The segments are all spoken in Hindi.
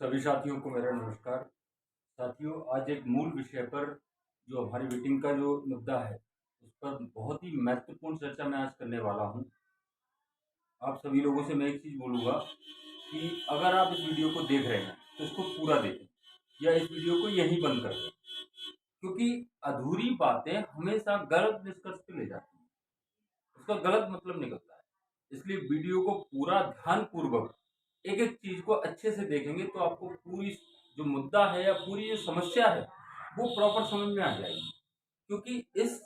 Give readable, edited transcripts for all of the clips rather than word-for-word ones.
सभी साथियों को मेरा नमस्कार। साथियों, आज एक मूल विषय पर जो हमारी मीटिंग का जो मुद्दा है, उस पर बहुत ही महत्वपूर्ण चर्चा मैं आज करने वाला हूँ। आप सभी लोगों से मैं एक चीज़ बोलूँगा कि अगर आप इस वीडियो को देख रहे हैं, तो इसको पूरा देखें या इस वीडियो को यहीं बंद कर दें, क्योंकि अधूरी बातें हमेशा गलत निष्कर्ष पे ले जाती हैं, उसका गलत मतलब निकलता है। इसलिए वीडियो को पूरा ध्यानपूर्वक एक-एक चीज़ को अच्छे से देखेंगे तो आपको पूरी जो मुद्दा है या पूरी जो समस्या है, वो प्रॉपर समझ में आ जाएगी। क्योंकि इस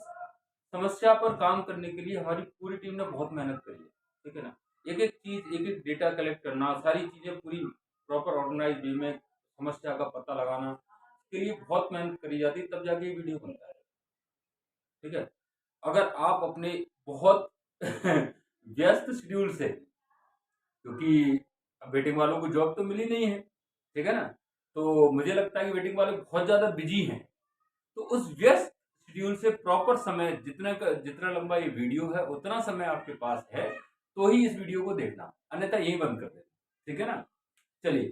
समस्या पर काम करने के लिए हमारी पूरी टीम ने बहुत मेहनत करी है, ठीक है ना? एक-एक चीज़, एक-एक डेटा कलेक्ट करना, सारी चीज़ें पूरी प्रॉपर ऑर्गेनाइज़ वे में समस्या का पता लगाना, इसके लिए बहुत मेहनत करी जाती है, तब जाके ये वीडियो बनता है, ठीक है? अगर आप अपने बहुत व्यस्त शेड्यूल से, क्योंकि अब वेटिंग वालों को जॉब तो मिली नहीं है, ठीक है ना? तो मुझे लगता है कि वेटिंग वाले बहुत ज़्यादा बिजी हैं। तो उस व्यस्त शेड्यूल से प्रॉपर समय जितना लंबा ये वीडियो है उतना समय आपके पास है, तो ही इस वीडियो को देखना, अन्यथा यहीं बंद कर देना, ठीक है ना? चलिए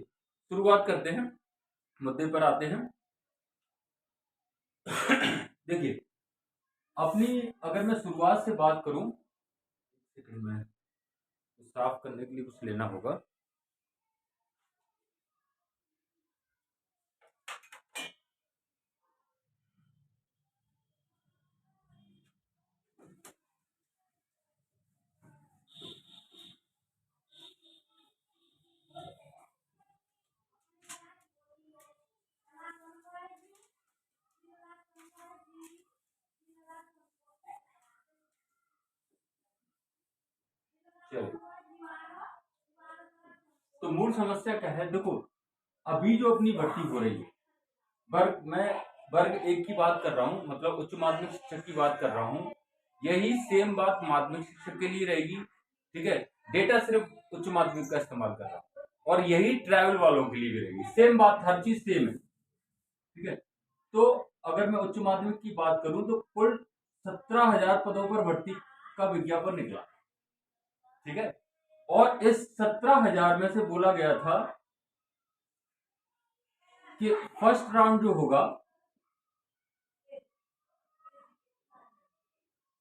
शुरुआत करते हैं, मुद्दे पर आते हैं। देखिए, अपनी अगर मैं शुरुआत से बात करूं, सेकंड में साफ करने के लिए कुछ लेना होगा। चलिए, तो मूल समस्या क्या है? देखो, अभी जो अपनी भर्ती हो रही है, मैं वर्ग एक की बात कर रहा हूँ, मतलब उच्च माध्यमिक शिक्षक की बात कर रहा हूँ। यही सेम बात माध्यमिक शिक्षक के लिए रहेगी, ठीक है? डेटा सिर्फ उच्च माध्यमिक का इस्तेमाल कर रहा हूँ, और यही ट्रैवल वालों के लिए भी रहेगी, सेम बात, हर चीज सेम है, ठीक है? तो अगर मैं उच्च माध्यमिक की बात करूं तो कुल 17,000 पदों पर भर्ती का विज्ञापन निकला, ठीक है? और इस 17,000 में से बोला गया था कि फर्स्ट राउंड जो होगा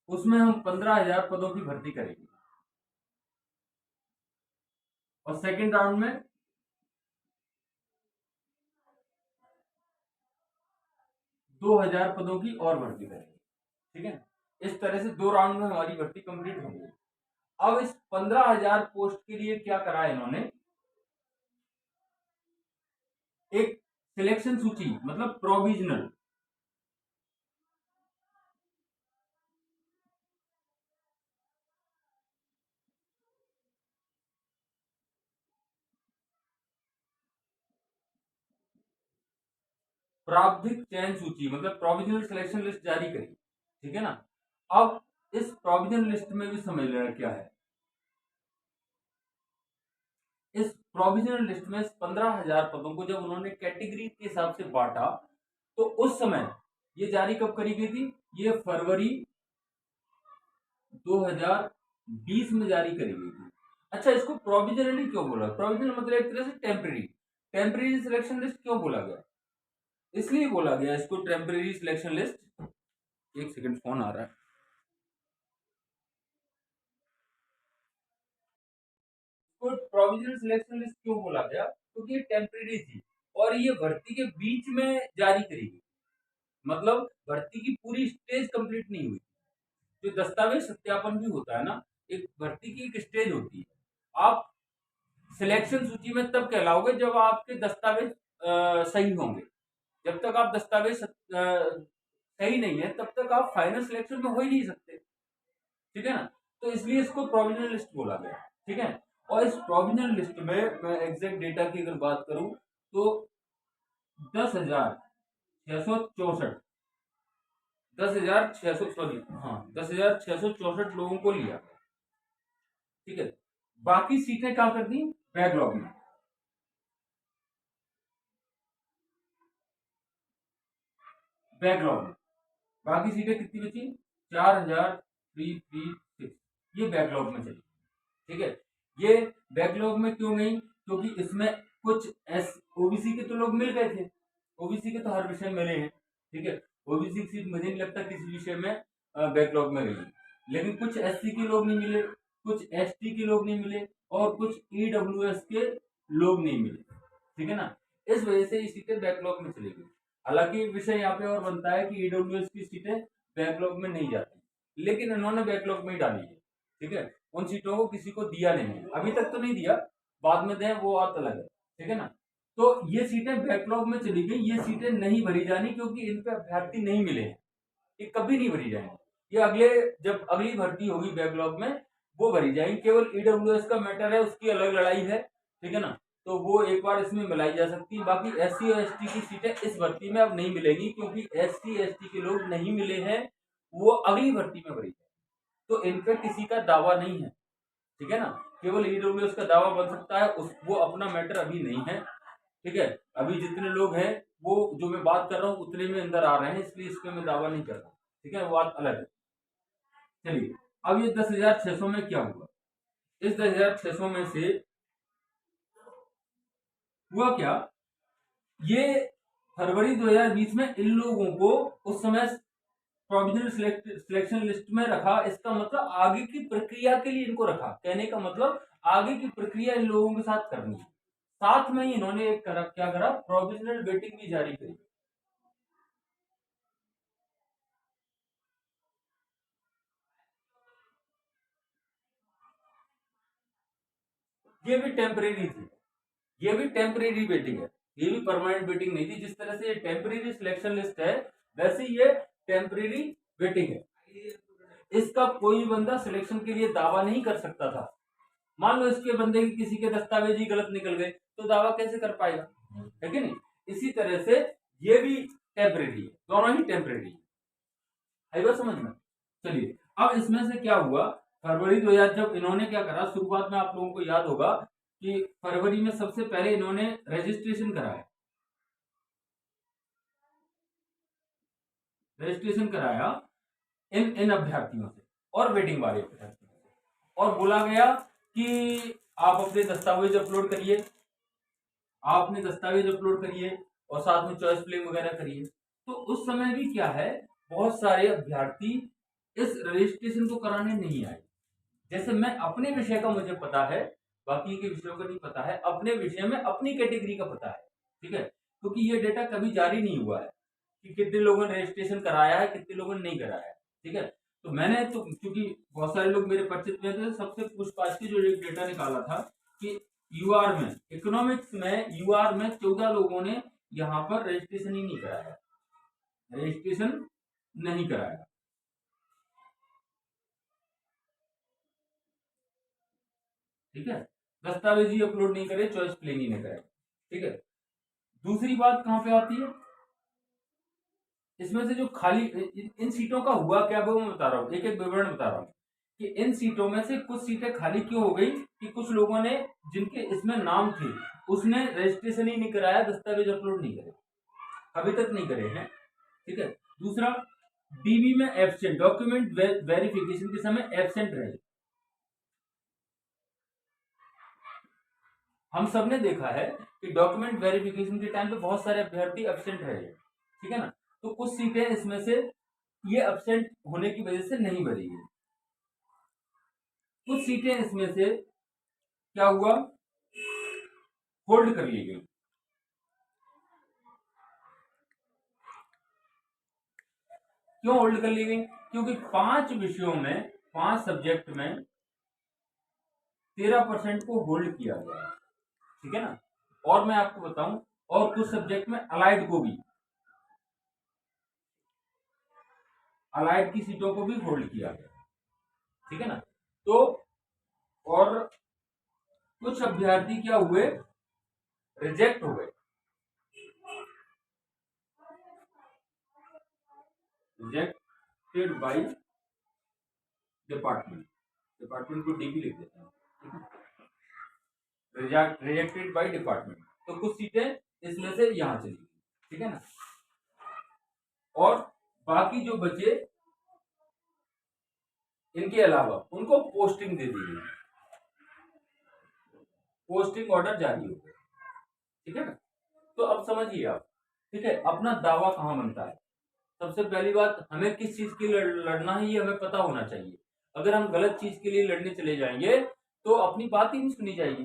उसमें हम 15,000 पदों की भर्ती करेंगे, और सेकंड राउंड में 2,000 पदों की और भर्ती करेंगे, ठीक है? इस तरह से 2 राउंड में हमारी भर्ती कंप्लीट होगी। अब इस 15,000 पोस्ट के लिए क्या करा है इन्होंने? एक सिलेक्शन सूची, मतलब प्रोविजनल, प्रारंभिक चयन सूची, मतलब प्रोविजनल सिलेक्शन लिस्ट जारी करी, ठीक है ना? अब इस प्रोविजनल लिस्ट में भी समझ लेना क्या है। इस प्रोविजनल लिस्ट में 15,000 पदों को जब उन्होंने कैटेगरी के हिसाब से बांटा, तो उस समय ये जारी कब करी गई थी? ये फरवरी 2020 में जारी करी गई थी। अच्छा, इसको प्रोविजनली क्यों बोला? प्रोविजनल मतलब एक तरह से टेम्परेरी, टेम्परेरी सिलेक्शन लिस्ट क्यों बोला गया? इसलिए बोला गया इसको टेम्परेरी सिलेक्शन लिस्ट। एक सेकंड, फोन आ रहा है। तो प्रोविजनल सिलेक्शन लिस्ट क्यों बोला गया? क्योंकि ये टेम्परेरी थी और ये भर्ती के बीच में जारी करी गई, मतलब भर्ती की पूरी स्टेज कंप्लीट नहीं हुई। जो दस्तावेज सत्यापन भी होता है ना, एक भर्ती की एक स्टेज होती है। आप सिलेक्शन सूची में तब कहलाओगे जब आपके दस्तावेज सही होंगे। जब तक आप दस्तावेज सही नहीं है, तब तक आप फाइनल सिलेक्शन में हो ही नहीं सकते, ठीक है ना? तो इसलिए इसको प्रोविजनल लिस्ट बोला गया, ठीक है? और इस प्रोविजनल लिस्ट में मैं एग्जैक्ट डेटा की अगर बात करूं तो 10,664 10,600, सॉरी, हाँ, 10,664 लोगों को लिया, ठीक है? बाकी सीटें क्या कर दी? बैकलॉग में। बैकलॉग में बाकी सीटें कितनी बची? 4,336, ये बैकलॉग में चली, ठीक है? ये बैकलॉग में क्यों गई? क्योंकि इसमें कुछ ओबीसी के तो लोग मिल गए थे, ओबीसी के तो हर विषय में मिले हैं, ठीक है। ओबीसी की सीट मुझे नहीं लगता किसी विषय में बैकलॉग में रही, लेकिन कुछ एससी के लोग नहीं मिले, कुछ एसटी के लोग नहीं मिले और कुछ ईडब्ल्यूएस के लोग नहीं मिले, ठीक है ना। इस वजह से ये सीटें बैकलॉग में चली गई। हालांकि विषय यहाँ पे और बनता है कि ईडब्ल्यूएस की सीटें बैकलॉग में नहीं जाती, लेकिन इन्होंने बैकलॉग में ही डाली है, ठीक है। उन सीटों को किसी को दिया नहीं है, अभी तक तो नहीं दिया, बाद में दें वो बात अलग है, ठीक है ना। तो ये सीटें बैकलॉग में चली गई, ये सीटें नहीं भरी जानी क्योंकि इन पे अभ्यर्थी नहीं मिले हैं, ये कभी नहीं भरी जाएंगी। ये अगले जब अगली भर्ती होगी बैकलॉग में वो भरी जाएंगी। केवल ईडब्ल्यूएस का मैटर है, उसकी अलग लड़ाई है, ठीक है ना। तो वो एक बार इसमें मिलाई जा सकती है। बाकी एससी और एसटी की सीटें इस भर्ती में अब नहीं मिलेगी क्योंकि एससी एसटी के लोग नहीं मिले हैं, वो अगली भर्ती में भरी जाएगी। तो इन पे किसी का दावा नहीं है, ठीक है ना। केवल ईडब्ल्यूएस का दावा बन सकता है, वो अपना मैटर अभी नहीं है, ठीक है। अभी जितने लोग हैं वो जो मैं बात कर रहा हूँ उतने में अंदर आ रहे हैं, इसलिए इस पे मैं दावा नहीं कर रहा, ठीक है, वो बात अलग है। चलिए, अब ये 10,600 में क्या हुआ, इस 10,600 में से हुआ क्या, ये फरवरी 2020 में इन लोगों को उस समय प्रोविजनल सिलेक्शन लिस्ट में रखा। इसका मतलब आगे की प्रक्रिया के लिए इनको रखा, कहने का मतलब आगे की प्रक्रिया इन लोगों के साथ करनी है। साथ में ही इन्होंने एक क्या करा, प्रोविजनल वेटिंग भी जारी करी। ये भी टेम्परेरी थी, ये भी टेम्परेरी वेटिंग है, ये भी परमानेंट वेटिंग नहीं थी। जिस तरह से ये टेम्परेरी सिलेक्शन लिस्ट है वैसे ये टेम्परेरी वेटिंग है। इसका कोई बंदा सिलेक्शन के लिए दावा नहीं कर सकता था। मान लो इसके बंदे की किसी के दस्तावेज ही गलत निकल गए तो दावा कैसे कर पाएगा, है कि नहीं। इसी तरह से ये भी टेम्परेरी है, दोनों ही टेम्परेरी है, आई बात समझ में। चलिए, अब इसमें से क्या हुआ, फरवरी 2000 जब इन्होंने क्या करा, शुरुआत में आप लोगों को याद होगा कि फरवरी में सबसे पहले इन्होंने रजिस्ट्रेशन कराया, इन इन अभ्यर्थियों से और वेटिंग वाले अभ्यर्थियों से, और बोला गया कि आप अपने दस्तावेज अपलोड करिए, आपने दस्तावेज अपलोड करिए और साथ में चॉइस फिलिंग वगैरह करिए। तो उस समय भी क्या है, बहुत सारे अभ्यर्थी इस रजिस्ट्रेशन को कराने नहीं आए। जैसे मैं अपने विषय का मुझे पता है, बाकी के विषयों का नहीं पता है, अपने विषय में अपनी कैटेगरी का पता है, ठीक है, क्योंकि ये डेटा कभी जारी नहीं हुआ है कि कितने लोगों ने रजिस्ट्रेशन कराया है, कितने लोगों ने नहीं कराया है, ठीक है। तो मैंने तो क्योंकि बहुत सारे लोग मेरे परिचित में थे, सबसे पूछताछ की जो एक डेटा निकाला था कि यूआर में, इकोनॉमिक्स में यूआर में 14 लोगों ने यहाँ पर रजिस्ट्रेशन ही नहीं कराया, रजिस्ट्रेशन नहीं कराया, ठीक है। दस्तावेज ही अपलोड नहीं करे, चॉइस फिलिंग ही नहीं करे, ठीक है। दूसरी बात कहां पे आती है, इसमें से जो खाली इन सीटों का हुआ क्या वो मैं बता रहा हूँ, एक एक विवरण बता रहा हूँ कि इन सीटों में से कुछ सीटें खाली क्यों हो गई, कि कुछ लोगों ने जिनके इसमें नाम थे उसने रजिस्ट्रेशन ही नहीं कराया, दस्तावेज अपलोड नहीं करे, अभी तक नहीं करे हैं, ठीक है। दूसरा, डीबी में एब्सेंट, डॉक्यूमेंट वेरिफिकेशन के समय एब्सेंट रहे। हम सब ने देखा है कि डॉक्यूमेंट वेरिफिकेशन के टाइम पे बहुत सारे अभ्यर्थी एब्सेंट रहे, ठीक है ना। तो कुछ सीटें इसमें से ये एब्सेंट होने की वजह से नहीं भरी गई, कुछ सीटें इसमें से क्या हुआ, होल्ड कर ली गई। क्यों होल्ड कर ली गई, क्योंकि 5 विषयों में, 5 सब्जेक्ट में 13% को होल्ड किया गया, ठीक है ना। और मैं आपको बताऊं, और कुछ सब्जेक्ट में अलाइड को भी, अलाइड की सीटों को भी होल्ड किया गया, ठीक है ना। तो और कुछ अभ्यर्थी क्या हुए, रिजेक्ट हो गए, रिजेक्टेड बाय डिपार्टमेंट, डिपार्टमेंट को डीबी लिख देते हैं, रिजेक्टेड बाय डिपार्टमेंट। तो कुछ सीटें इसमें से यहां चली गई, ठीक है ना। और बाकी जो बचे इनके अलावा उनको पोस्टिंग दे दी गई, पोस्टिंग ऑर्डर जारी हो गए, ठीक है ना। तो अब समझिए आप, ठीक है, अपना दावा कहाँ बनता है। सबसे पहली बात, हमें किस चीज के लिए लड़ना है ये हमें पता होना चाहिए। अगर हम गलत चीज के लिए लड़ने चले जाएंगे तो अपनी बात ही नहीं सुनी जाएगी।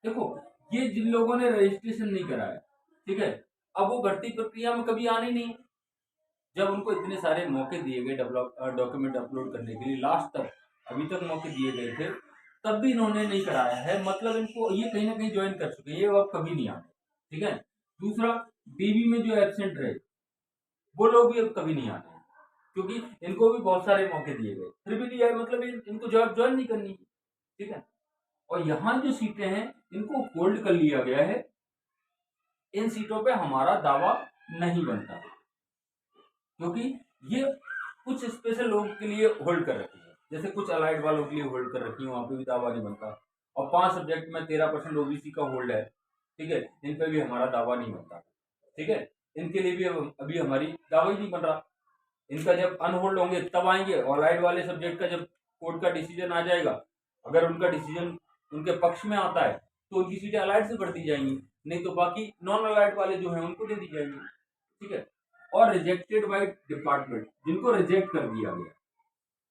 देखो, ये जिन लोगों ने रजिस्ट्रेशन नहीं कराया, ठीक है, अब वो भर्ती प्रक्रिया में कभी आने ही नहीं। जब उनको इतने सारे मौके दिए गए डॉक्यूमेंट अपलोड करने के लिए, लास्ट तक अभी तक मौके दिए गए थे, तब भी इन्होंने नहीं कराया है, मतलब इनको ये कहीं ना कहीं ज्वाइन कर चुके हैं, ये अब कभी नहीं आते। ठीक है। दूसरा, डीबी में जो एब्सेंट रहे वो लोग भी अब कभी नहीं आते, क्योंकि इनको भी बहुत सारे मौके दिए गए, फिर भी नहीं आए, मतलब इनको जॉब ज्वाइन नहीं करनी। ठीक है। और यहाँ जो सीटें हैं इनको होल्ड कर लिया गया है, इन सीटों पे हमारा दावा नहीं बनता, क्योंकि ये कुछ स्पेशल लोगों के लिए होल्ड कर रखी है, जैसे कुछ अलाइड वालों के लिए होल्ड कर रखी है, वहां पे भी दावा नहीं बनता। और 5 सब्जेक्ट में 13% ओबीसी का होल्ड है, ठीक है, इन पे भी हमारा दावा नहीं बनता। ठीक है, इनके लिए भी अभी हमारी दावा ही नहीं बन रहा। इनका जब अनहोल्ड होंगे तब आएंगे, और अलाइड वाले सब्जेक्ट का जब कोर्ट का डिसीजन आ जाएगा, अगर उनका डिसीजन उनके पक्ष में आता है तो उनकी सीटें अलाइड से भर दी जाएंगी, नहीं तो बाकी नॉन अलाइड वाले जो है उनको दे दी जाएंगी। ठीक है। और रिजेक्टेड बाय डिपार्टमेंट, जिनको रिजेक्ट कर दिया गया,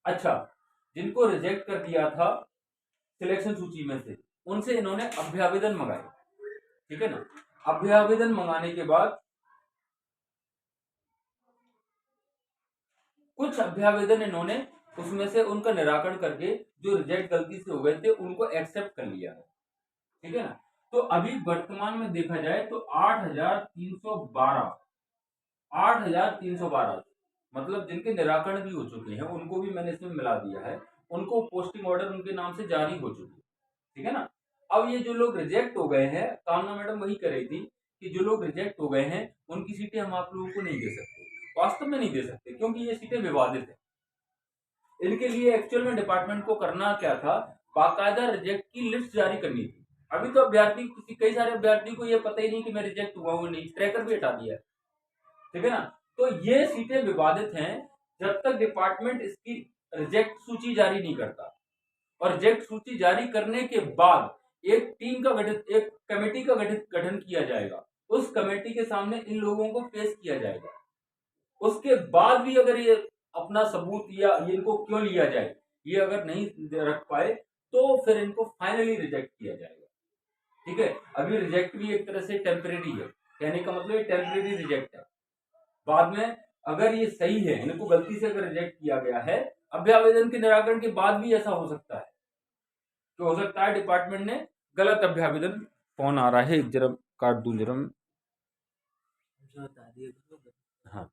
अच्छा, जिनको रिजेक्ट कर दिया था सिलेक्शन सूची में से, उनसे इन्होंने अभ्यावेदन मंगाए। ठीक है ना। अभ्यावेदन मंगाने के बाद कुछ अभ्यावेदन इन्होंने उसमें से उनका निराकरण करके जो रिजेक्ट गलती से हो गए थे उनको एक्सेप्ट कर लिया है। ठीक है ना। तो अभी वर्तमान में देखा जाए तो 8,312 मतलब जिनके निराकरण भी हो चुके हैं उनको भी मैंने इसमें मिला दिया है, उनको पोस्टिंग ऑर्डर उनके नाम से जारी हो चुके। ठीक है ना। अब ये जो लोग रिजेक्ट हो गए हैं, कामना मैडम वही कर रही थी कि जो लोग रिजेक्ट हो गए हैं उनकी सीटें हम आप लोगों को नहीं दे सकते, वास्तव में नहीं दे सकते, क्योंकि ये सीटें विवादित है। इनके लिए एक्चुअल में डिपार्टमेंट को करना क्या था, बाकायदा रिजेक्ट की लिस्ट जारी करनी थी। अभी तो अभ्यर्थी, कई सारे अभ्यर्थी को ये पता ही नहीं कि मैं रिजेक्ट हुआ हूं नहीं, ट्रैकर भी हटा दिया। ठीक है ना। तो ये सीटें विवादित हैं जब तक डिपार्टमेंट इसकी रिजेक्ट सूची जारी नहीं करता। और रिजेक्ट सूची जारी करने के बाद एक टीम का गठन, एक कमेटी का गठन किया जाएगा, उस कमेटी के सामने इन लोगों को पेश किया जाएगा। उसके बाद भी अगर ये अपना सबूत या इनको क्यों लिया जाए ये अगर नहीं रख पाए तो फिर इनको फाइनली रिजेक्ट किया जाएगा। ठीक है। अभी रिजेक्ट भी एक तरह से टेम्परेरी है, कहने का मतलब ये टेम्परेरी रिजेक्ट है। बाद में अगर ये सही है, इनको गलती से अगर रिजेक्ट किया गया है, अभ्यावेदन के निराकरण के बाद भी ऐसा हो सकता है, तो हो सकता है डिपार्टमेंट ने गलत अभ्यावेदन, फोन आ रहा है, जरा काट दूं जरा। हाँ।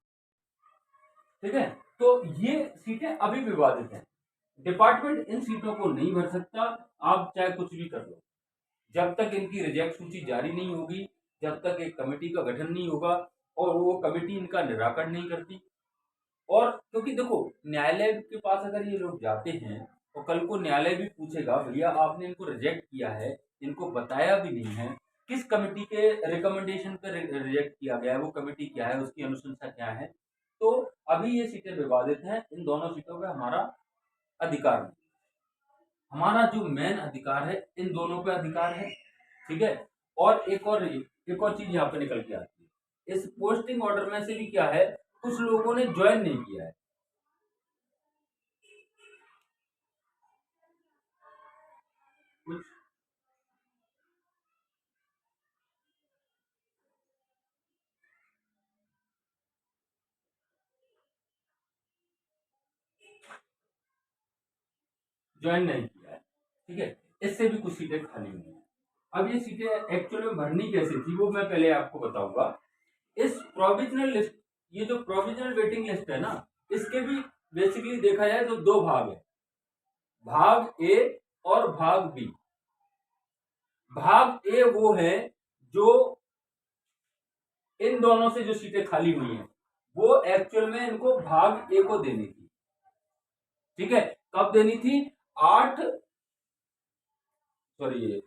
ठीक है। तो ये सीटें अभी विवादित हैं, डिपार्टमेंट इन सीटों को नहीं भर सकता, आप चाहे कुछ भी कर लो, जब तक इनकी रिजेक्ट सूची जारी नहीं होगी, जब तक एक कमेटी का गठन नहीं होगा और वो कमेटी इनका निराकरण नहीं करती। और क्योंकि देखो, न्यायालय के पास अगर ये लोग जाते हैं तो कल को न्यायालय भी पूछेगा, भैया आपने इनको रिजेक्ट किया है, इनको बताया भी नहीं है, किस कमेटी के रिकमेंडेशन पर रिजेक्ट किया गया है, वो कमेटी क्या है, उसकी अनुशंसा क्या है। तो अभी ये सीटें विवादित हैं, इन दोनों सीटों पे हमारा अधिकार नहीं, हमारा जो मेन अधिकार है इन दोनों पे अधिकार है। ठीक है। और एक और चीज यहाँ पे निकल के आती है, इस पोस्टिंग ऑर्डर में से भी क्या है, कुछ लोगों ने ज्वाइन नहीं किया है। कुछ ज्वाइन नहीं किया है। ठीक है। इससे भी कुछ सीटें खाली हुई हैं। अब ये सीटें एक्चुअल में भरनी कैसे थी वो मैं पहले आपको बताऊंगा। इस प्रोविजनल लिस्ट, ये जो प्रोविजनल वेटिंग लिस्ट है ना, इसके भी बेसिकली देखा जाए तो दो भाग है, भाग ए और भाग बी। भाग ए वो है जो इन दोनों से जो सीटें खाली हुई हैं वो एक्चुअल में इनको भाग ए को देनी थी। ठीक है। कब देनी थी? 8 सॉरी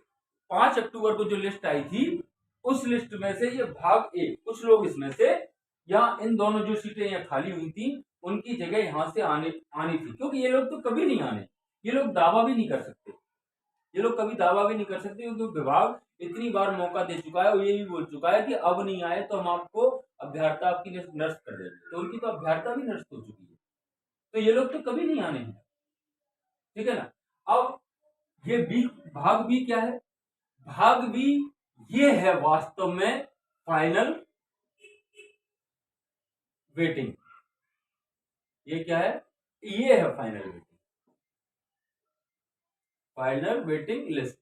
5 अक्टूबर को जो लिस्ट आई थी उस लिस्ट में से ये भाग ए, कुछ लोग इसमें से, यहाँ इन दोनों जो सीटें यहाँ खाली हुई थी उनकी जगह यहां से आनी थी, क्योंकि ये लोग तो कभी नहीं आने, ये लोग दावा भी नहीं कर सकते, ये लोग कभी दावा भी नहीं कर सकते, क्योंकि विभाग इतनी बार मौका दे चुका है और ये भी बोल चुका है कि अब नहीं आए तो हम आपको अभ्यर्ता आपकी नष्ट कर देंगे। तो उनकी तो अभ्यर्ता भी नष्ट हो चुकी है, तो ये लोग तो कभी नहीं आने हैं। ठीक है ना। अब ये बी, भाग बी क्या है? भाग बी ये है वास्तव में फाइनल वेटिंग। ये क्या है? ये है final waiting, final waiting list.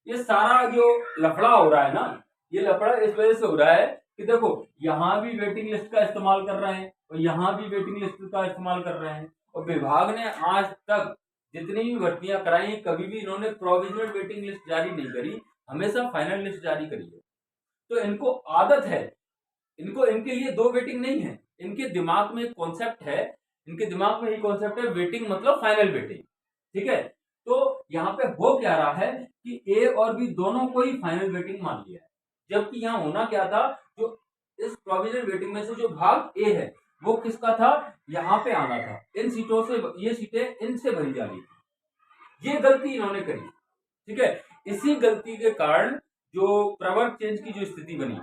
ये सारा जो लफड़ा हो रहा है ना, ये लफड़ा इस वजह से हो रहा है कि देखो यहां भी वेटिंग लिस्ट का इस्तेमाल कर रहे हैं और यहां भी वेटिंग लिस्ट का इस्तेमाल कर रहे हैं। और विभाग ने आज तक जितनी भी भर्तियां कराई कभी भी इन्होंने प्रोविजनल वेटिंग लिस्ट जारी नहीं करी, हमेशा फाइनल लिस्ट जारी करी है। तो इनको आदत है, इनको इनके लिए दो वेटिंग नहीं है, इनके दिमाग में एक कॉन्सेप्ट है, इनके दिमाग में एक कॉन्सेप्ट है वेटिंग मतलब फाइनल वेटिंग। ठीक है। तो यहाँ पे हो क्या रहा है कि ए और बी दोनों को ही फाइनल वेटिंग मान लिया है, जबकि यहाँ होना क्या था, जो इस प्रोविजनल वेटिंग में से जो भाग ए है वो किसका था, यहाँ पे आना था, इन सीटों से, ये सीटें इनसे भरी जा रही थी। ये गलती इन्होंने करी। ठीक है। इसी गलती के कारण जो प्रवर्ग चेंज की जो स्थिति बनी,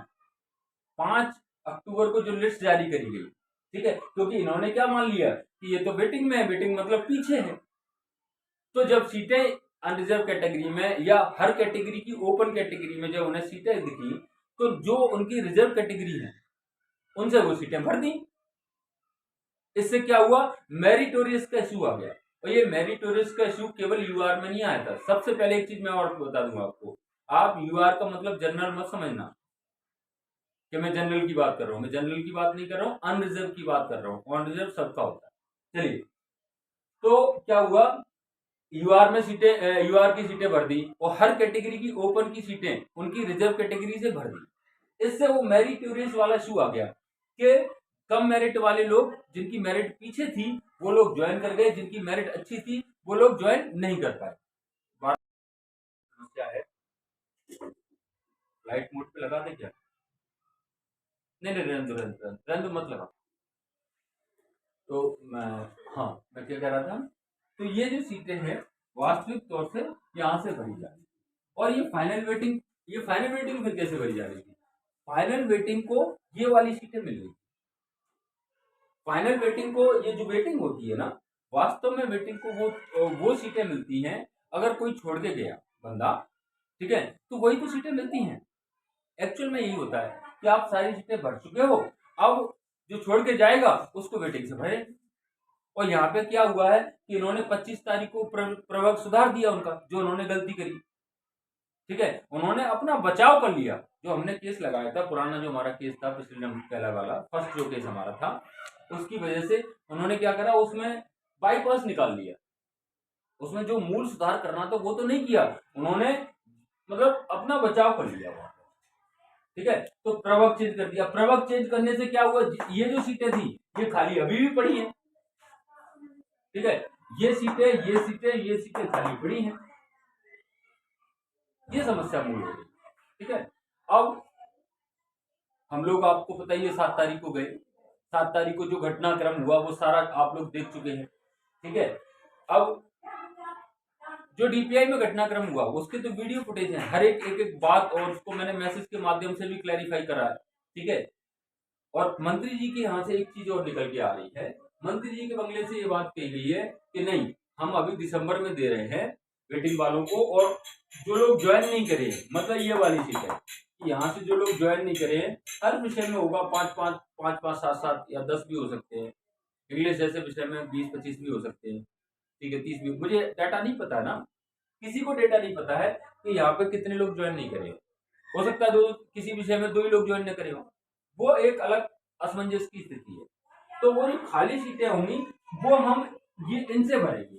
5 अक्टूबर को जो लिस्ट जारी करी गई, ठीक है, क्योंकि इन्होंने क्या मान लिया कि ये तो वेटिंग में है, वेटिंग मतलब पीछे है। तो जब सीटें अनरिजर्व कैटेगरी में या हर कैटेगरी की ओपन कैटेगरी में जब उन्हें सीटें दिखी, तो जो उनकी रिजर्व कैटेगरी है उनसे वो सीटें भर दी। इससे क्या हुआ, मेरिटोरियस का इश्यू आ गया। और ये मेरिटोरियस का इश्यू केवल यूआर में नहीं आया था। सबसे पहले एक चीज मैं और बता दूंगा आपको, आप यूआर का मतलब जनरल मत समझना कि मैं जनरल की बात कर रहा हूं, मैं जनरल की बात नहीं कर रहा हूं, अनरिजर्व की बात कर रहा हूं। अनरिजर्व सबका होता है। चलिए, तो क्या हुआ, यूआर में सीटें, यूआर की सीटें भर दी और हर कैटेगरी की ओपन की सीटें उनकी रिजर्व कैटेगरी से भर दी। इससे वो मेरिटोरियस वाला इशू आ गया कि कम मेरिट वाले लोग, जिनकी मेरिट पीछे थी, वो लोग ज्वाइन कर गए, जिनकी मेरिट अच्छी थी वो लोग ज्वाइन नहीं कर पाए। समस्या है, लाइट मोड पे लगा दे क्या? नहीं नहीं, रंद मत लगा। तो मैं क्या कह रहा था, तो ये जो सीटें हैं वास्तविक तौर से यहां से भरी जा रही, और ये फाइनल वेटिंग फिर कैसे भरी जा रही थी? फाइनल वेटिंग को ये वाली सीटें मिल गई। फाइनल वेटिंग को ये जो वेटिंग होती है ना, वास्तव में वेटिंग को वो सीटें मिलती हैं अगर कोई छोड़ के गया बंदा, ठीक है, तो वही तो सीटें मिलती हैं। एक्चुअल में यही होता है कि आप सारी सीटें भर चुके हो, अब जो छोड़ के जाएगा उसको वेटिंग से भरे। और यहाँ पे क्या हुआ है कि इन्होंने 25 तारीख को प्रवर्ग सुधार दिया उनका, जो उन्होंने गलती करी। ठीक है, उन्होंने अपना बचाव कर लिया। जो हमने केस लगाया था, पुराना जो हमारा केस था, पिछले नंबर पहला वाला फर्स्ट जो केस हमारा था, उसकी वजह से उन्होंने क्या करा, उसमें बाईपास निकाल लिया। उसमें जो मूल सुधार करना था वो तो नहीं किया उन्होंने, मतलब अपना बचाव कर लिया वहां। ठीक है, तो प्रवक चेंज कर दिया। प्रवक चेंज करने से क्या हुआ, ये जो सीटें थी ये खाली अभी भी पड़ी हैं। ठीक है, ये सीटें खाली पड़ी हैं। ये समस्या मूल हो गई। ठीक है, अब हम लोग, आपको पता ही है, 7 तारीख को गए। 7 तारीख को जो घटनाक्रम हुआ वो सारा आप लोग देख चुके हैं। ठीक है, अब जो डीपीआई में घटनाक्रम हुआ उसके तो वीडियो फुटेज है, हर एक बात, और उसको मैंने मैसेज के माध्यम से भी क्लैरिफाई करा है। ठीक है, और मंत्री जी के यहाँ से एक चीज और निकल के आ रही है। मंत्री जी के बंगले से ये बात कही गई है कि नहीं, हम अभी दिसंबर में दे रहे हैं वेटिंग वालों को, और जो लोग ज्वाइन नहीं करे, मतलब ये वाली चीज है कि यहाँ से जो लोग ज्वाइन नहीं करे, हर विषय में होगा 5, 7 या 10 भी हो सकते हैं। इंग्लिश जैसे विषय में 20-25 भी हो सकते हैं। ठीक है, 30 भी, मुझे डाटा नहीं पता ना, किसी को डेटा नहीं पता है कि यहाँ पे कितने लोग ज्वाइन नहीं करे। हो सकता है दो, किसी विषय में 2 ही लोग ज्वाइन न करे हो, वो एक अलग असमंजस की स्थिति है। तो वो जो खाली सीटें होंगी वो हम ये इनसे भरेंगे।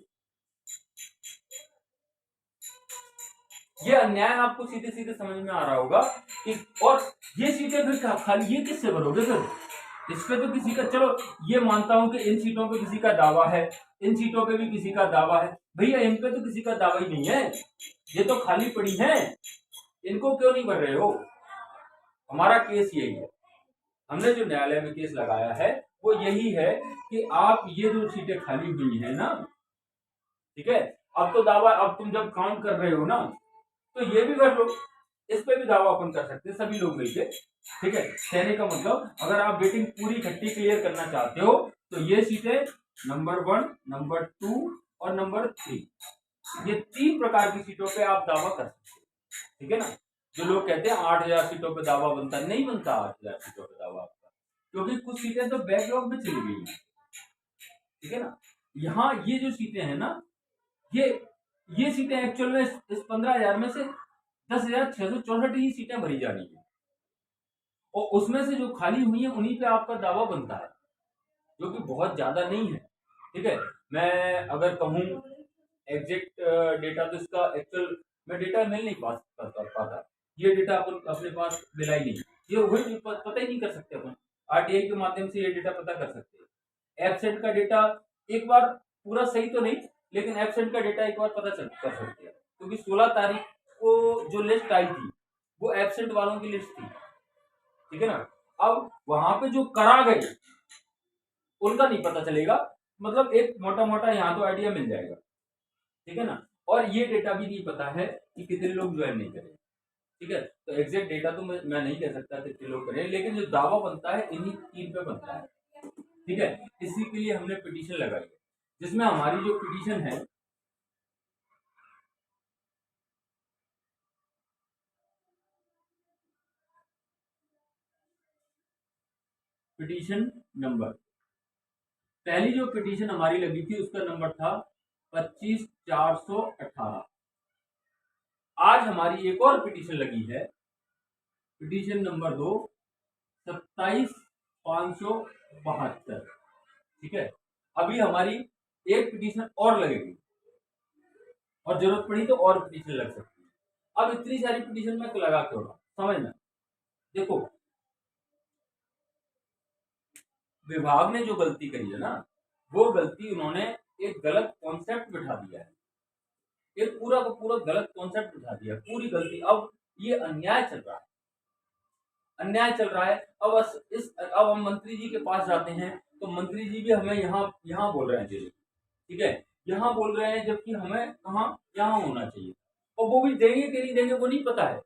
ये अन्याय आपको सीधे सीधे समझ में आ रहा होगा कि, और ये सीटें फिर खाली ये किससे भरोगे फिर? इस पे तो किसी का, चलो ये मानता हूं कि इन सीटों पे किसी का दावा है, इन सीटों पे भी किसी का दावा है, भैया इन पे तो किसी का दावा ही नहीं है, ये तो खाली पड़ी है, इनको क्यों नहीं भर रहे हो? हमारा केस यही है, हमने जो न्यायालय में केस लगाया है वो यही है कि आप ये जो सीटें खाली हुई है ना, ठीक है, अब तो दावा, अब तुम जब काउंट कर रहे हो ना, तो ये भी कर लो, इस पे भी दावा अपन कर सकते हैं सभी लोग मिलके। ठीक है, कहने का मतलब अगर आप वेटिंग पूरी इकट्ठी क्लियर करना चाहते हो तो ये सीटें नंबर 1, नंबर 2 और नंबर 3, ये 3 प्रकार की सीटों पे आप दावा कर सकते हैं। ठीक है ना। जो लोग कहते हैं 8,000 सीटों पे दावा बनता, नहीं बनता 8,000 सीटों पे दावा आपका, क्योंकि कुछ सीटें तो बैकलॉग में चली गई हैं। ठीक है ना। यहाँ ये जो सीटें हैं ना, ये ये सीटें एक्चुअल में इस 15,000 में से 10,664 ही सीटें भरी जा रही है, और उसमें से जो खाली हुई है उन्हीं पे आपका दावा बनता है, जो कि बहुत ज्यादा नहीं है। ठीक है, मैं अगर कहूँ एग्जैक्ट डेटा, तो इसका एक्चुअल मैं डेटा मिल नहीं पाता, ये डेटा अपन अपने पास मिला ही नहीं, ये वही पता ही नहीं कर सकते अपन। आरटीआई के माध्यम से ये डेटा पता कर सकते हैं। एब्सेंट का डेटा एक बार पूरा सही तो नहीं, लेकिन एब्सेंट का डेटा एक बार पता कर सकते हैं, क्योंकि 16 तारीख को जो लिस्ट आई थी वो एब्सेंट वालों की लिस्ट थी। ठीक है ना। अब वहां पे जो करा गए उनका नहीं पता चलेगा, मतलब एक मोटा मोटा यहाँ तो आइडिया मिल जाएगा। ठीक है ना। और ये डेटा भी नहीं पता है कि कितने लोग ज्वाइन नहीं करें। ठीक है, तो एग्जैक्ट डेटा तो मैं नहीं कह सकता कितने लोग करें, लेकिन जो दावा बनता है इन्हीं 3 पे बनता है। ठीक है, इसी के लिए हमने पिटीशन लगाई है, जिसमें हमारी जो पिटीशन है, पिटीशन नंबर, पहली जो पिटीशन हमारी लगी थी उसका नंबर था 25,418। आज हमारी एक और पिटीशन लगी है, पिटीशन नंबर 2, 27,572। ठीक है, अभी हमारी एक पिटीशन और लगेगी, और जरूरत पड़ी तो और पिटीशन लग सकती है। अब इतनी सारी पिटीशन में लगा क्यों रहा, समझना। देखो, विभाग ने जो गलती करी है ना, वो गलती उन्होंने एक गलत कॉन्सेप्ट बिठा दिया है, एक पूरा का पूरा गलत कॉन्सेप्ट बिठा दिया, पूरी गलती। अब ये अन्याय चल रहा है, अन्याय चल रहा है। अब हम मंत्री जी के पास जाते हैं तो मंत्री जी भी हमें यहाँ यहाँ बोल रहे हैं जी। ठीक है, यहाँ बोल रहे हैं, जबकि हमें कहाँ यहाँ होना चाहिए, और वो भी देंगे कि नहीं देंगे वो नहीं पता है,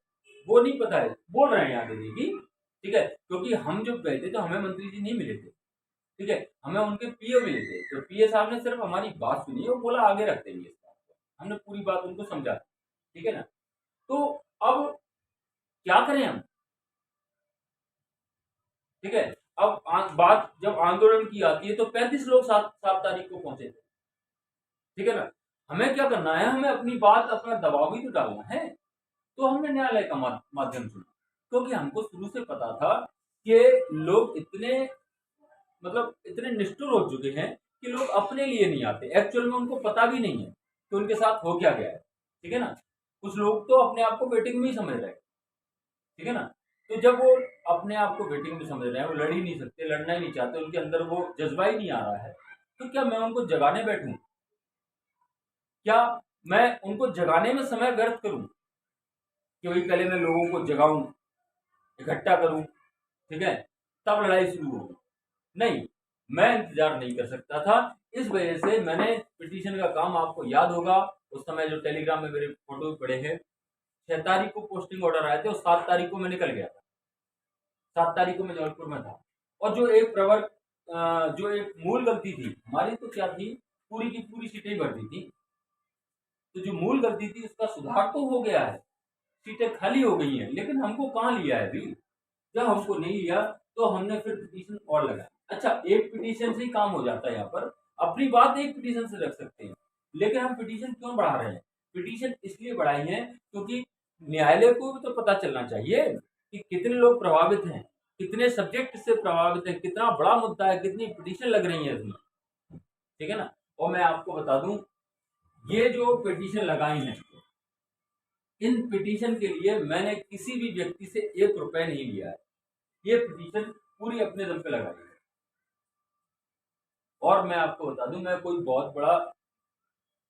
वो नहीं पता है, बोल रहे हैं यहाँ देने की। ठीक है, क्योंकि हम जब गए थे तो हमें मंत्री जी नहीं मिले थे। ठीक है, हमें उनके पीओ मिले थे, तो पीए साहब ने सिर्फ हमारी बात सुनी और बोला आगे रख देंगे इस बात को, हमने पूरी बात उनको समझा। ठीक है ना। तो अब क्या करें हम। ठीक है, अब बात जब आंदोलन की आती है तो 35 लोग 7 तारीख को पहुंचे थे। ठीक है ना। हमें क्या करना है, हमें अपनी बात, अपना दबाव भी तो डालना है, तो हमने न्यायालय का माध्यम चुना, क्योंकि हमको शुरू से पता था कि लोग इतने, मतलब इतने निष्ठुर हो चुके हैं कि लोग अपने लिए नहीं आते, एक्चुअल में उनको पता भी नहीं है कि उनके साथ हो क्या गया है। ठीक है ना। कुछ लोग तो अपने आप को वेटिंग में ही समझ रहे हैं। ठीक है ना। तो जब वो अपने आप को वेटिंग में समझ रहे हैं, वो लड़ ही नहीं सकते, लड़ना ही नहीं चाहते, उनके अंदर वो जज्बा ही नहीं आ रहा है, तो क्या मैं उनको जगाने बैठूं, क्या मैं उनको जगाने में समय व्यर्थ करूं कि भाई पहले मैं लोगों को जगाऊं, इकट्ठा करूं, ठीक है, तब लड़ाई शुरू होगी। नहीं, मैं इंतजार नहीं कर सकता था। इस वजह से मैंने पिटीशन का काम, आपको याद होगा उस समय जो टेलीग्राम में मेरे फोटो पड़े हैं, 6 तारीख को पोस्टिंग ऑर्डर आए थे और 7 तारीख को मैं निकल गया था, 7 तारीख को मैं जबलपुर में था। और जो एक मूल गलती थी हमारी, तो क्या थी, पूरी की पूरी सीटें भर दी थी, तो जो मूल गलती थी उसका सुधार तो हो गया है, सीटें खाली हो गई हैं, लेकिन हमको कहाँ लिया है अभी। जब हमको नहीं लिया तो हमने फिर पिटीशन और लगाया। अच्छा, एक पिटीशन से ही काम हो जाता है, यहाँ पर अपनी बात एक पिटीशन से रख सकते हैं, लेकिन हम पिटीशन क्यों बढ़ा रहे हैं। पिटीशन इसलिए बढ़ाई है क्योंकि न्यायालय को भी तो पता चलना चाहिए कि कितने लोग प्रभावित हैं, कितने सब्जेक्ट से प्रभावित है, कितना बड़ा मुद्दा है, कितनी पिटीशन लग रही है इसमें। ठीक है ना। और मैं आपको बता दूं, ये जो पिटीशन लगाई है, इन पिटीशन के लिए मैंने किसी भी व्यक्ति से 1 रुपए नहीं लिया है, ये पिटीशन पूरी अपने दम पे लगाई है। और मैं आपको बता दूं, मैं कोई बहुत बड़ा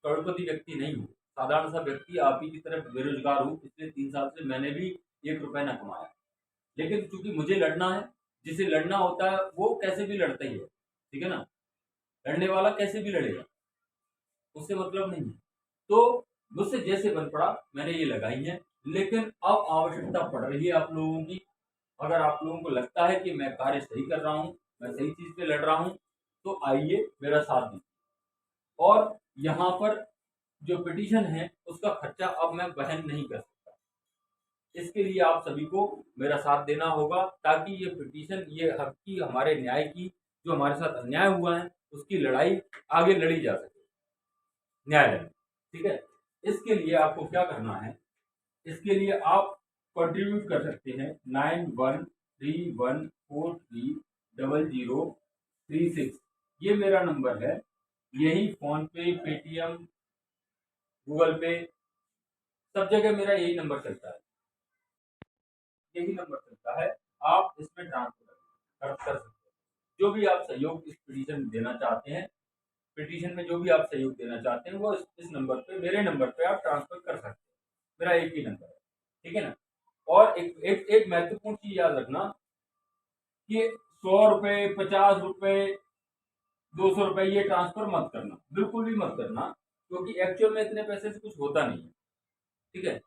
करोड़पति व्यक्ति नहीं हूँ, साधारण सा व्यक्ति, आप ही की तरफ बेरोजगार हूँ। पिछले 3 साल से मैंने भी 1 रुपए ना कमाया, लेकिन चूंकि मुझे लड़ना है, जिसे लड़ना होता है वो कैसे भी लड़ता ही है। ठीक है ना, लड़ने वाला कैसे भी लड़ेगा, उससे मतलब नहीं है। तो मुझसे जैसे बन पड़ा मैंने ये लगाई है, लेकिन अब आवश्यकता पड़ रही है आप लोगों की। अगर आप लोगों को लगता है कि मैं कार्य सही कर रहा हूँ, मैं सही चीज पे लड़ रहा हूँ, तो आइए मेरा साथ दीजिए। और यहाँ पर जो पिटीशन है उसका खर्चा अब मैं वहन नहीं कर सकता। इसके लिए आप सभी को मेरा साथ देना होगा, ताकि ये पिटीशन, ये हक की, हमारे न्याय की, जो हमारे साथ अन्याय हुआ है उसकी लड़ाई आगे लड़ी जा सके न्यायालय में। ठीक है, इसके लिए आपको क्या करना है, इसके लिए आप कंट्रीब्यूट कर सकते हैं 9131430036। ये मेरा नंबर है। यही फोन पे, पेटीएम, गूगल पे, सब जगह मेरा यही नंबर चलता है, यही नंबर चलता है। आप इसमें ट्रांसफर कर सकते हैं। जो भी आप सहयोग इस पिटीशन में देना चाहते हैं, पिटीशन में जो भी आप सहयोग देना चाहते हैं, वो इस नंबर पे, मेरे नंबर पे आप ट्रांसफर कर सकते हैं। मेरा एक ही नंबर है, ठीक है ना। और एक महत्वपूर्ण चीज याद रखना कि 100 रुपए, 50 रुपए, 200 रुपए ये ट्रांसफर मत करना, बिल्कुल भी मत करना, क्योंकि एक्चुअल में इतने पैसे से कुछ होता नहीं है। ठीक है,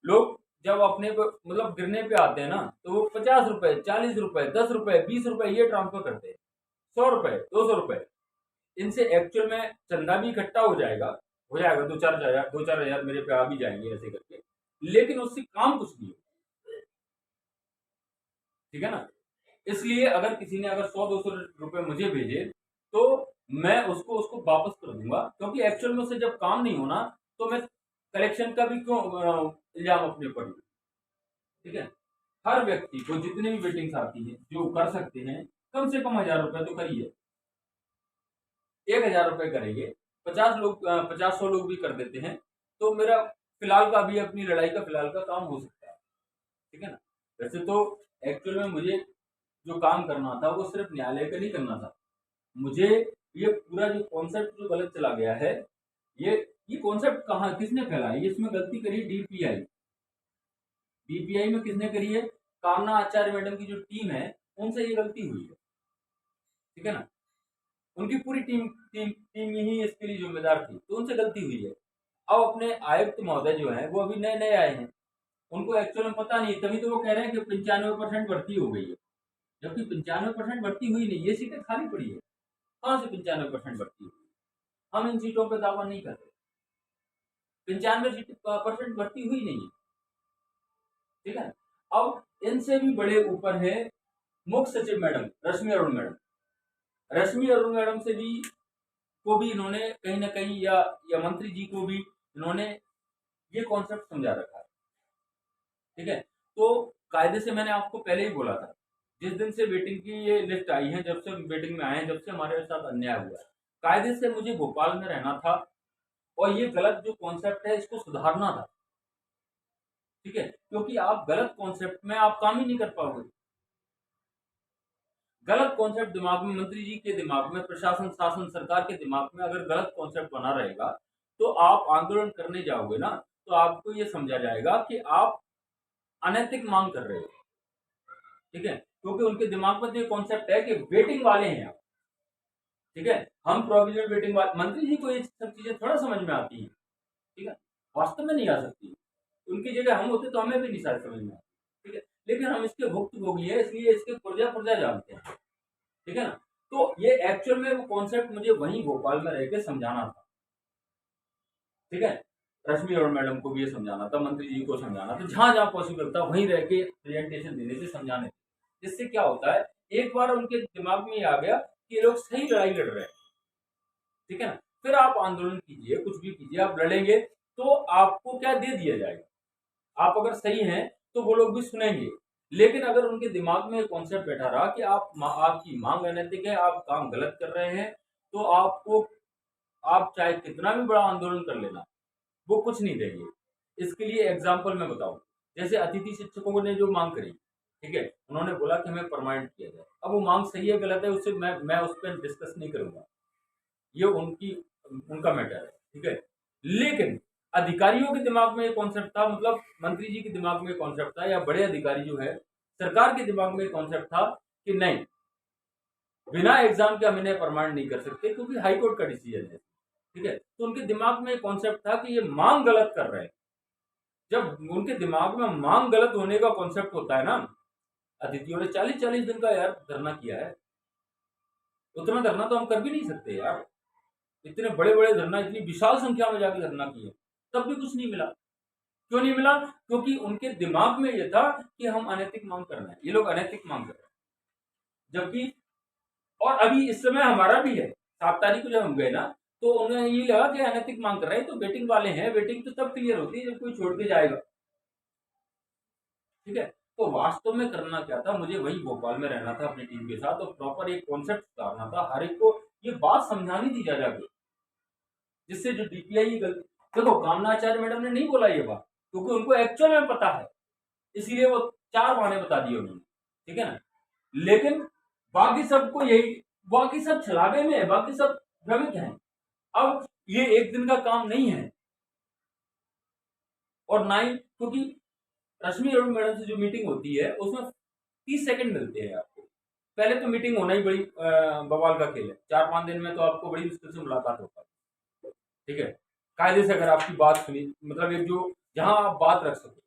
लोग जब अपने मतलब गिरने पे आते हैं ना, तो वो 50 रुपए, 40 रुपए, 10 रुपए, 20 रुपए ये ट्रांसफर करते हैं। 100 रुपए, 200 रुपए, इनसे एक्चुअल में चंदा भी इकट्ठा हो जाएगा 2-4 हजार मेरे पे आ भी जाएंगे ऐसे करके, लेकिन उससे काम कुछ नहीं है। ठीक है ना। इसलिए अगर किसी ने अगर 100-200 रुपए मुझे भेजे, तो मैं उसको उसको वापस कर दूंगा, क्योंकि एक्चुअल में उससे जब काम नहीं होना, तो मैं कलेक्शन का भी क्यों इल्जाम अपने ऊपर लूं। ठीक है, हर व्यक्ति को जितने भी वेटिंग्स आती है जो कर सकते हैं, कम से कम 1000 रुपए तो करिए। 1000 रुपए करेंगे, 50 लोग 50-100 लोग भी कर देते हैं, तो मेरा फिलहाल का अभी अपनी लड़ाई का फिलहाल का काम हो सकता है। ठीक है ना। वैसे तो एक्चुअल में मुझे जो काम करना था वो सिर्फ न्यायालय का नहीं करना था। मुझे ये पूरा जो कॉन्सेप्ट जो गलत चला गया है, ये ये कॉन्सेप्ट कहाँ किसने फैलाया, ये इसमें गलती करी डीपीआई। डीपीआई में किसने करी है, कामना आचार्य मैडम की जो टीम है, उनसे ये गलती हुई है। ठीक है ना, उनकी पूरी टीम टीम टीम ही इसके लिए जिम्मेदार थी, तो उनसे गलती हुई है। अब अपने आयुक्त महोदय जो है वो अभी नए नए आए हैं, उनको एक्चुअल में पता नहीं, तभी तो वो कह रहे हैं कि 95% भर्ती हो गई है, जबकि 95% भर्ती हुई नहीं, ये सीटें खाली पड़ी है। कहाँ से 95% भर्ती हुई? हम इन सीटों पर दावा नहीं करते, 95% भर्ती हुई नहीं है। ठीक है, अब इनसे भी बड़े ऊपर है मुख्य सचिव मैडम रश्मि अरुण मैडम। रश्मि अरुण मैडम से भी को भी इन्होंने कहीं ना कहीं, या मंत्री जी को भी इन्होंने ये कॉन्सेप्ट समझा रखा है। ठीक है, तो कायदे से मैंने आपको पहले ही बोला था, जिस दिन से वेटिंग की ये लिस्ट आई है, जब से हम वेटिंग में आए हैं, जब से हमारे साथ अन्याय हुआ है, कायदे से मुझे भोपाल में रहना था, और ये गलत जो कॉन्सेप्ट है इसको सुधारना था। ठीक है, क्योंकि आप गलत कॉन्सेप्ट में आप काम ही नहीं कर पाओगे। गलत कॉन्सेप्ट दिमाग में, मंत्री जी के दिमाग में, प्रशासन, शासन, सरकार के दिमाग में अगर गलत कॉन्सेप्ट बना रहेगा, तो आप आंदोलन करने जाओगे ना, तो आपको ये समझा जाएगा कि आप अनैतिक मांग कर रहे हो। ठीक है, क्योंकि उनके दिमाग में तो ये कॉन्सेप्ट है कि वेटिंग वाले हैं आप। ठीक है, हम प्रोविजनल वेटिंग वाले, मंत्री जी को ये सब चीजें थोड़ा समझ में आती है। ठीक है, वास्तव में नहीं आ सकती। उनकी जगह हम होते तो हमें भी नहीं शायद समझ में आती। ठीक है, लेकिन हम इसके भुक्तभोगी है, इसलिए इसके पुर्जा पुर्जा जानते हैं। ठीक है ना, तो ये एक्चुअल में वो कॉन्सेप्ट मुझे वहीं भोपाल में रह के समझाना था। ठीक है, रश्मि और मैडम को भी ये समझाना था, मंत्री जी को समझाना था, जहां जहां पॉसिबल था वहीं रह के प्रेजेंटेशन देने से समझाने। जिससे क्या होता है, एक बार उनके दिमाग में ये आ गया कि ये लोग सही लड़ाई लड़ रहे हैं। ठीक है ना, फिर आप आंदोलन कीजिए, कुछ भी कीजिए, आप लड़ेंगे तो आपको क्या दे दिया जाएगा। आप अगर सही हैं तो वो लोग भी सुनेंगे। लेकिन अगर उनके दिमाग में कॉन्सेप्ट बैठा रहा कि आपकी मांग अनैतिक है, आप काम गलत कर रहे हैं, तो आपको, आप चाहे कितना भी बड़ा आंदोलन कर लेना, वो कुछ नहीं देंगे। इसके लिए एग्जाम्पल मैं बताऊं, जैसे अतिथि शिक्षकों ने जो मांग करी, ठीक है, उन्होंने बोला कि हमें परमानेंट किया जाए। अब वो मांग सही है गलत है, उससे मैं उस पर डिस्कस नहीं करूंगा, ये उनका मैटर है। ठीक है, लेकिन अधिकारियों के दिमाग में ये कॉन्सेप्ट था, मतलब मंत्री जी के दिमाग में कॉन्सेप्ट था, या बड़े अधिकारी जो है सरकार के दिमाग में कॉन्सेप्ट था कि नहीं, बिना एग्जाम के हम इन्हें परमानेंट नहीं कर सकते, क्योंकि हाईकोर्ट का डिसीजन है। ठीक है। तो उनके दिमाग में कॉन्सेप्ट था कि ये मांग गलत कर रहे हैं। जब उनके दिमाग में मांग गलत होने का कॉन्सेप्ट होता है ना, अतिथियों ने 40-40 दिन का यार धरना किया है। उतना धरना तो हम कर भी नहीं सकते यार। इतने बड़े बड़े धरना, इतनी विशाल संख्या में जाके धरना किए, तब भी कुछ नहीं मिला। क्यों नहीं मिला? क्योंकि उनके दिमाग में ये था कि हम अनैतिक मांग कर रहे हैं, ये लोग अनैतिक मांग कर रहे हैं। जबकि और अभी इस समय हमारा भी है, 7 तारीख को जब हम गए ना, तो उन्हें ये लगा कि अनैतिक मांग कर रहे हैं, तो वेटिंग वाले हैं। वेटिंग तो तब क्लियर होती है जब कोई छोड़ के जाएगा। ठीक है। तो वास्तव में करना क्या था, मुझे वही भोपाल में रहना था अपनी टीम के साथ, और प्रॉपर एक कॉन्सेप्ट सुधारना था। हर एक को ये बात समझानी थी जा जाके, जिससे जो डीपीआई की गलती, देखो कामना आचार्य मैडम ने नहीं बोला ये बात, क्योंकि उनको एक्चुअल में पता है, इसीलिए वो 4 बहाने बता दिए उन्होंने। ठीक है ना। लेकिन बाकी सबको यही, बाकी सब छलावे में है, बाकी सब भ्रमित हैं। अब ये एक दिन का काम नहीं है, और ना ही, क्योंकि रश्मि अरुण मैडम से जो मीटिंग होती है उसमें 30 सेकंड मिलते हैं आपको। पहले तो मीटिंग होना ही बड़ी बवाल का खेल है। 4-5 दिन में तो आपको बड़ी मुश्किल से मुलाकात हो पाती है। ठीक है। कायदे से अगर आपकी बात सुनी, मतलब एक जो जहां आप बात रख सको,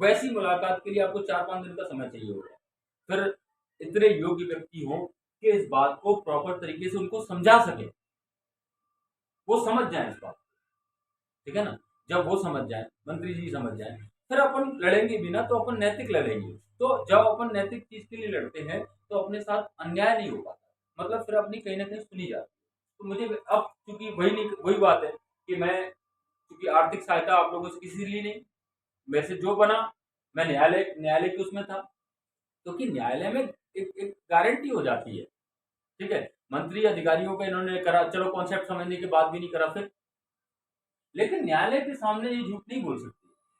वैसी मुलाकात के लिए आपको 4-5 दिन का समय चाहिए होगा। फिर इतने योग्य व्यक्ति हो कि इस बात को प्रॉपर तरीके से उनको समझा सके, वो समझ जाए इस बात। ठीक है ना। जब वो समझ जाए, मंत्री जी समझ जाए, फिर अपन लड़ेंगे भी ना तो अपन नैतिक लड़ेंगे। तो जब अपन नैतिक चीज के लिए लड़ते हैं तो अपने साथ अन्याय नहीं हो पाता, मतलब फिर अपनी कहीं ना कहीं सुनी जाती है। तो मुझे अब चूंकि वही नहीं, वही बात है कि मैं, क्योंकि आर्थिक सहायता आप लोगों से किसी ली नहीं, मेरे से जो बना, मैं न्यायालय न्यायालय के उसमें था, क्योंकि न्यायालय में एक गारंटी हो जाती है। ठीक है। मंत्री अधिकारियों का इन्होंने करा, चलो कॉन्सेप्ट समझने के बाद भी नहीं करा फिर, लेकिन न्यायालय के सामने ये झूठ नहीं बोल सकती।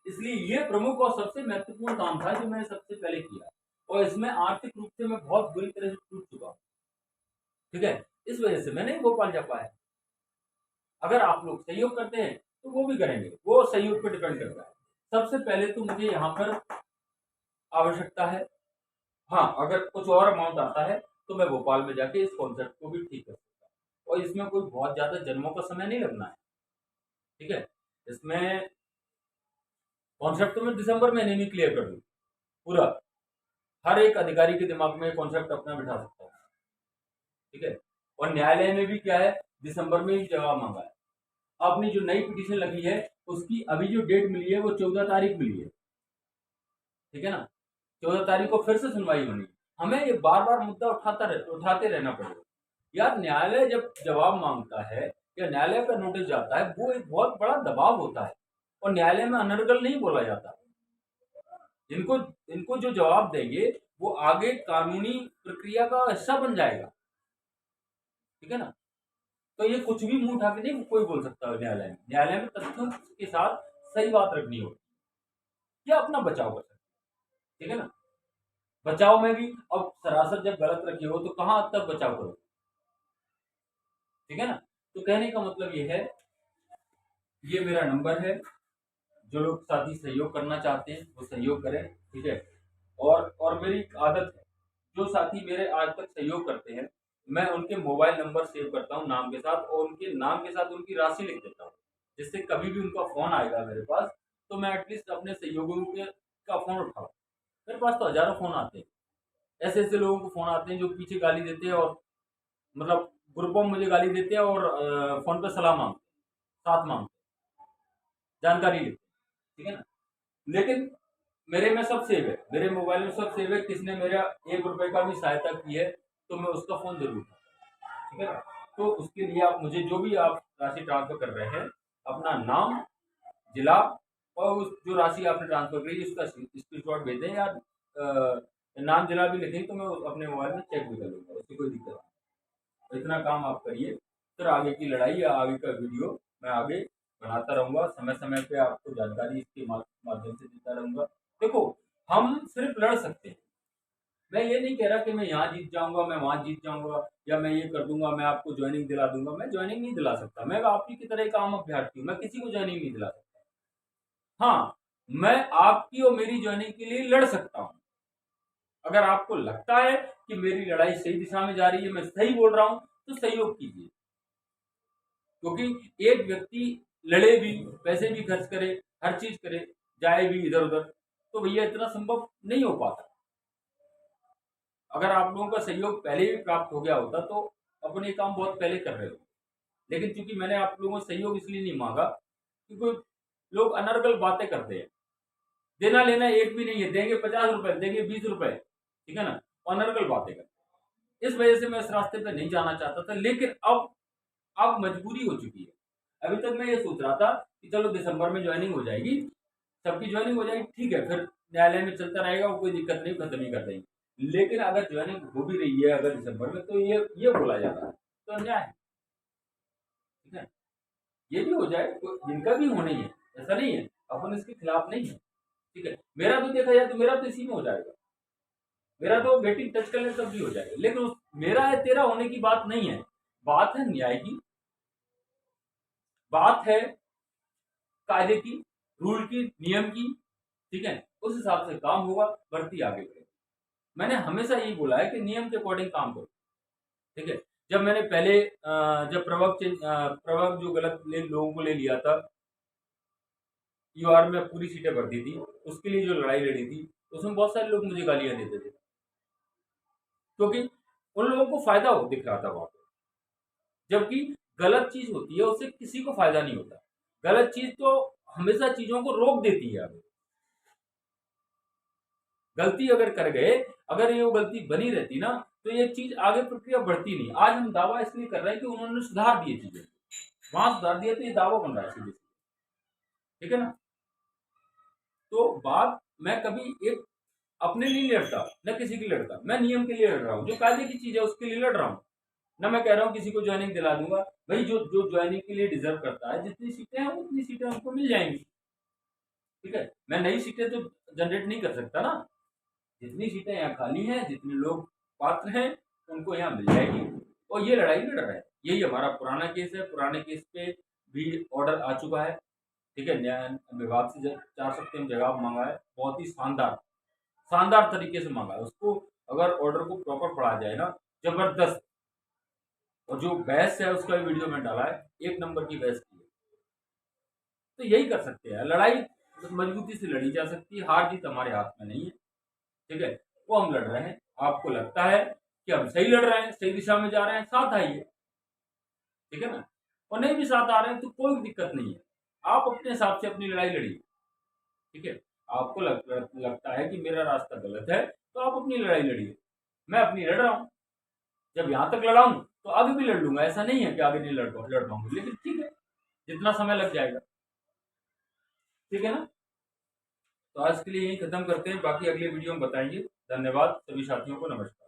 इसलिए ये प्रमुख और सबसे महत्वपूर्ण काम था जो मैंने सबसे पहले किया, और इसमें आर्थिक रूप से मैं बहुत बुरी तरह से टूट चुका हूँ। ठीक है। इस वजह से मैं नहीं भोपाल जा पाया। अगर आप लोग सहयोग करते हैं तो वो भी करेंगे, वो सहयोग पर डिपेंड करता है। सबसे पहले तो मुझे यहाँ पर आवश्यकता है, हाँ अगर कुछ और अमाउंट आता है तो मैं भोपाल में जाके इस कॉन्सेप्ट को भी ठीक कर सकता हूँ, और इसमें कोई बहुत ज्यादा जन्मों का समय नहीं लगना है। ठीक है। इसमें कॉन्सेप्ट तो मैं दिसंबर महीने में क्लियर कर दूँ पूरा, हर एक अधिकारी के दिमाग में कॉन्सेप्ट अपना बिठा सकता हूँ। ठीक है। और न्यायालय में भी क्या है, दिसंबर में ही जवाब मांगा है। अपनी जो नई पिटीशन लगी है उसकी अभी जो डेट मिली है वो 14 तारीख मिली है। ठीक है ना। 14 तारीख को फिर से सुनवाई होनी, हमें ये बार बार मुद्दा उठाते रहना पड़ेगा यार। न्यायालय जब जवाब मांगता है या न्यायालय का नोटिस जाता है, वो एक बहुत बड़ा दबाव होता है, और न्यायालय में अनर्गल नहीं बोला जाता। इनको इनको जो जवाब देंगे वो आगे कानूनी प्रक्रिया का हिस्सा बन जाएगा। ठीक है ना। तो ये कुछ भी मुंह उठा के नहीं कोई बोल सकता है न्यायालय में। न्यायालय में तथ्यों के साथ सही बात रखनी होगी, या अपना बचाव कर सकते। ठीक है ना। बचाव में भी अब सरासर जब गलत रखी हो तो कहां तक बचाव करो। ठीक है ना। तो कहने का मतलब ये है, ये मेरा नंबर है, जो लोग साथी सहयोग करना चाहते हैं वो सहयोग करें। ठीक है। और मेरी एक आदत है, जो साथी मेरे आज तक सहयोग करते हैं, मैं उनके मोबाइल नंबर सेव करता हूँ नाम के साथ, और उनके नाम के साथ उनकी राशि लिख देता हूँ, जिससे कभी भी उनका फोन आएगा मेरे पास तो मैं एटलीस्ट अपने सहयोगियों के का फोन उठाऊं। मेरे पास तो हजारों फोन आते हैं, ऐसे ऐसे लोगों को फोन आते हैं जो पीछे गाली देते हैं, और मतलब ग्रुपों में मुझे गाली देते हैं, और फोन पे सलाह मांगते, साथ मांगते, जानकारी लेते। ठीक है ना। लेकिन मेरे में सब सेव है, मेरे मोबाइल में सब सेव है, किसने मेरा 1 रुपए का भी सहायता की है तो मैं उसका फोन जरूर उठाऊंगा। ठीक है ना। तो उसके लिए आप मुझे जो भी आप राशि ट्रांसफर कर रहे हैं, अपना नाम, जिला, और उस जो राशि आपने ट्रांसफर करी उसका स्क्रीनशॉट भेज दें, या नाम जिला भी लिखें तो मैं अपने मोबाइल में चेक भी कर लूंगा, उसकी कोई दिक्कत नहीं। तो इतना काम आप करिए, फिर आगे की लड़ाई या आगे का वीडियो मैं आगे बनाता रहूंगा, समय समय पे आपको जानकारी इसके माध्यम से देता रहूंगा। देखो, हम सिर्फ लड़ सकते हैं, मैं ये नहीं कह रहा कि मैं यहाँ जीत जाऊंगा, मैं वहां जीत जाऊंगा, या मैं ये कर दूंगा, मैं आपको ज्वाइनिंग दिला दूंगा। मैं ज्वाइनिंग नहीं दिला सकता, मैं आप ही की तरह एक आम अभ्यर्थी हूँ, मैं किसी को ज्वाइनिंग नहीं दिला सकता। हाँ, मैं आपकी और मेरी ज्वाइनिंग के लिए लड़ सकता हूँ। अगर आपको लगता है कि मेरी लड़ाई सही दिशा में जा रही है, मैं सही बोल रहा हूँ, तो सहयोग कीजिए। क्योंकि एक व्यक्ति लड़े भी, पैसे भी खर्च करे, हर चीज करे, जाए भी इधर उधर, तो भैया इतना संभव नहीं हो पाता। अगर आप लोगों का सहयोग पहले भी प्राप्त हो गया होता तो अपने काम बहुत पहले कर रहे हो। लेकिन चूंकि मैंने आप लोगों से सहयोग इसलिए नहीं मांगा क्योंकि लोग अनर्गल बातें करते हैं। देना लेना एक भी नहीं है, देंगे 50 रुपए, देंगे 20 रुपए, ठीक है ना, अनर्गल बातें करते हैं। इस वजह से मैं इस रास्ते पे नहीं जाना चाहता था, लेकिन अब मजबूरी हो चुकी है। अभी तक मैं ये सोच रहा था कि चलो दिसंबर में ज्वाइनिंग हो जाएगी, सबकी ज्वाइनिंग हो जाएगी, ठीक है, फिर न्यायालय में चलता रहेगा, वो कोई दिक्कत नहीं, खत्म ही कर देंगे। लेकिन अगर ज्वाइनिंग हो भी रही है अगर दिसंबर में, तो ये बोला जा रहा है तो अन्याय है, ठीक है। ये भी हो जाए, जिनका भी होना ही है, ऐसा नहीं है, अपन इसके खिलाफ नहीं है, ठीक है। मेरा तो देखा जाए तो मेरा तो इसी में हो जाएगा, मेरा तो वेटिंग टच कर ले तब भी हो जाएगा। लेकिन मेरा है तेरा होने की बात नहीं है, बात है न्याय की, बात है कायदे की, रूल की, नियम की, ठीक है। उस हिसाब से काम होगा, भर्ती आगे बढ़ेगी। मैंने हमेशा यही बोला है कि नियम के अकॉर्डिंग काम करो, ठीक है। जब मैंने पहले जब प्रवक्ता जो गलत लोगों को ले लिया था, यूआर में पूरी सीटें भर दी थी, उसके लिए जो लड़ाई लड़ी थी, उसमें बहुत सारे लोग मुझे गालियां देते थे, क्योंकि उन लोगों को फायदा हो दिख रहा था वहां पे। जबकि गलत चीज होती है उससे किसी को फायदा नहीं होता, गलत चीज तो हमेशा चीजों को रोक देती है आगे। गलती अगर कर गए, अगर ये वो गलती बनी रहती ना, तो ये चीज आगे प्रक्रिया बढ़ती नहीं। आज हम दावा इसलिए कर रहे हैं कि उन्होंने सुधार दिए चीजें, वहां सुधार दिया तो ये दावा बन रहा है सीधे, ठीक है ना। तो बात मैं कभी एक अपने लिए लड़ता, न किसी के लिए लड़ता, मैं नियम के लिए लड़ रहा हूँ, जो कायदे की चीज है उसके लिए लड़ रहा हूँ। ना मैं कह रहा हूँ किसी को ज्वाइनिंग दिला दूंगा, भाई जो जो ज्वाइनिंग के लिए डिजर्व करता है, जितनी सीटें हैं उतनी सीटें उनको मिल जाएंगी, ठीक है। मैं नई सीटें तो जनरेट नहीं कर सकता ना, जितनी सीटें यहाँ खाली हैं, जितने लोग पात्र हैं, उनको यहाँ मिल जाएगी। और ये लड़ाई लड़ रहे हैं, यही हमारा पुराना केस है, पुराने केस पे भी ऑर्डर आ चुका है, ठीक है। न्याय विभाग से 4 सप्ताह में जवाब मांगा है, बहुत ही शानदार शानदार तरीके से मांगा है उसको। अगर ऑर्डर को प्रॉपर पढ़ा जाए ना, जबरदस्त। और जो बहस है उसका भी वीडियो में डाला है, एक नंबर की बहस की है। तो यही कर सकते हैं, लड़ाई मजबूती से लड़ी जा सकती है, हार जीत हमारे हाथ में नहीं है, ठीक है। वो हम लड़ रहे हैं, आपको लगता है कि हम सही लड़ रहे हैं, सही दिशा में जा रहे हैं, साथ आइए, ठीक है ना। और नहीं भी साथ आ रहे हैं तो कोई दिक्कत नहीं है, आप अपने हिसाब से अपनी लड़ाई लड़िए, ठीक है। आपको लगता है कि मेरा रास्ता गलत है तो आप अपनी लड़ाई लड़िए, मैं अपनी लड़ रहा हूँ। जब यहां तक लड़ा हूं तो आगे भी लड़ लूंगा, ऐसा नहीं है कि आगे नहीं लड़ पाऊंगा, लेकिन ठीक है, जितना समय लग जाएगा, ठीक है ना। तो आज के लिए यही खत्म करते हैं, बाकी अगले वीडियो में बताएंगे। धन्यवाद सभी साथियों को, नमस्कार।